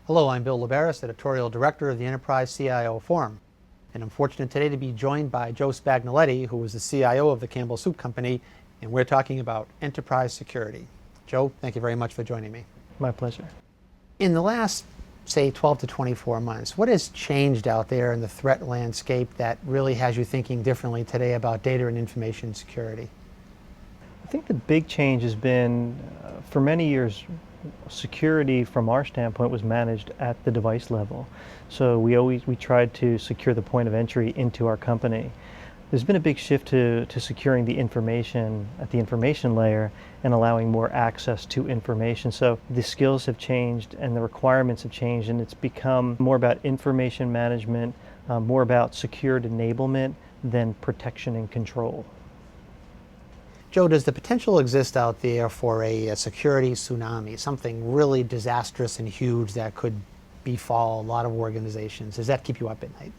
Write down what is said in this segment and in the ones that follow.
Hello, I'm Bill Laberis, editorial director of the Enterprise CIO Forum. And I'm fortunate today to be joined by Joe Spagnoletti, who is the CIO of the Campbell Soup Company, and we're talking about enterprise security. Joe, thank you very much for joining me. My pleasure. In the last, say, 12 to 24 months, what has changed out there in the threat landscape that really has you thinking differently today about data and information security? I think the big change has been, for many years, security from our standpoint was managed at the device level. So we tried to secure the point of entry into our company. There's been a big shift to securing the information at the information layer and allowing more access to information. So the skills have changed and the requirements have changed, and it's become more about information management, more about secured enablement than protection and control. Joe, does the potential exist out there for a security tsunami, something really disastrous and huge that could befall a lot of organizations? Does that keep you up at night?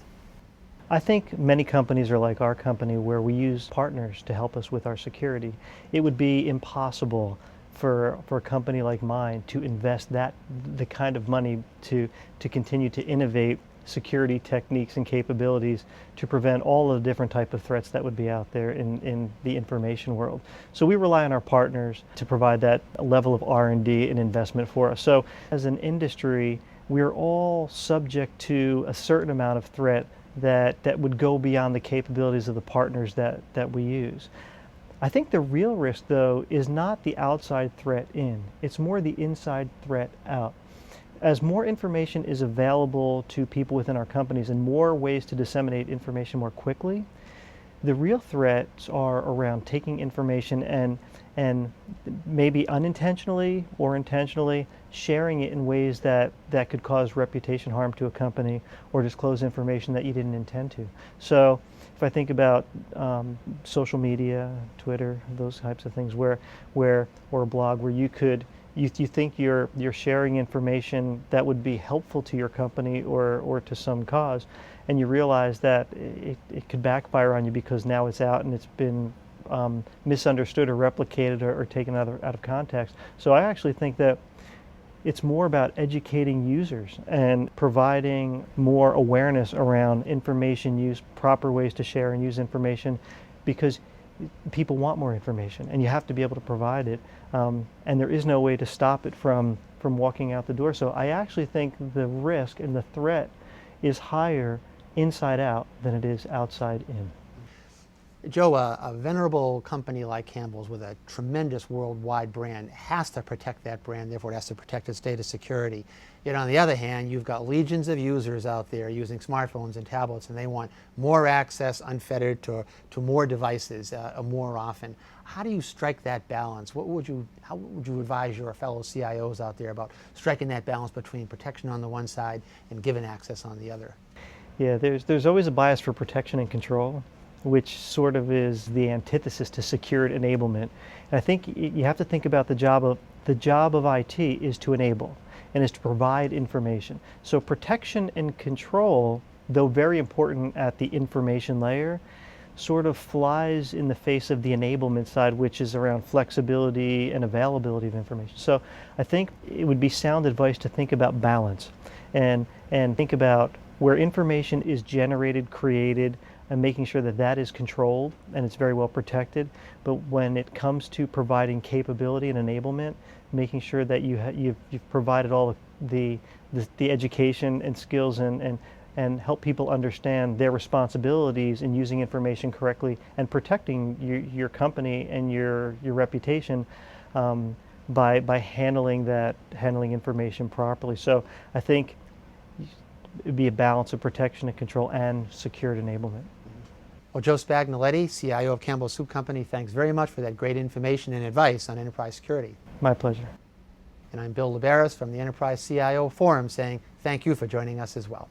I think many companies are like our company, where we use partners to help us with our security. It would be impossible for a company like mine to invest the kind of money to continue to innovate security techniques and capabilities to prevent all of the different type of threats that would be out there in the information world. So we rely on our partners to provide that level of R&D and investment for us. So as an industry, we're all subject to a certain amount of threat that would go beyond the capabilities of the partners that we use. I think the real risk, though, is not the outside threat in. It's more the inside threat out. As more information is available to people within our companies and more ways to disseminate information more quickly, the real threats are around taking information and maybe unintentionally or intentionally sharing it in ways that could cause reputation harm to a company or disclose information that you didn't intend to. So if I think about social media, Twitter, those types of things, or a blog where you think you're sharing information that would be helpful to your company or to some cause, and you realize that it could backfire on you because now it's out and it's been misunderstood or replicated or taken out of context. So I actually think that it's more about educating users and providing more awareness around information use, proper ways to share and use information, because people want more information and you have to be able to provide it, and there is no way to stop it from walking out the door. So I actually think the risk and the threat is higher inside out than it is outside in. Joe, a venerable company like Campbell's with a tremendous worldwide brand has to protect that brand, therefore it has to protect its data security. Yet on the other hand, you've got legions of users out there using smartphones and tablets, and they want more access unfettered to more devices more often. How do you strike that balance? How would you advise your fellow CIOs out there about striking that balance between protection on the one side and given access on the other? Yeah, there's always a bias for protection and control, which sort of is the antithesis to secured enablement. And I think you have to think about the job of IT is to enable and is to provide information. So protection and control, though very important at the information layer, sort of flies in the face of the enablement side, which is around flexibility and availability of information. So I think it would be sound advice to think about balance and think about where information is generated, created, and making sure that is controlled and it's very well protected. But when it comes to providing capability and enablement, making sure that you've provided all the education and skills and help people understand their responsibilities in using information correctly and protecting your company and your reputation by handling information properly. So I think it'd be a balance of protection and control and secured enablement. Well, Joe Spagnoletti, CIO of Campbell Soup Company, thanks very much for that great information and advice on enterprise security. My pleasure. And I'm Bill Laberis from the Enterprise CIO Forum saying thank you for joining us as well.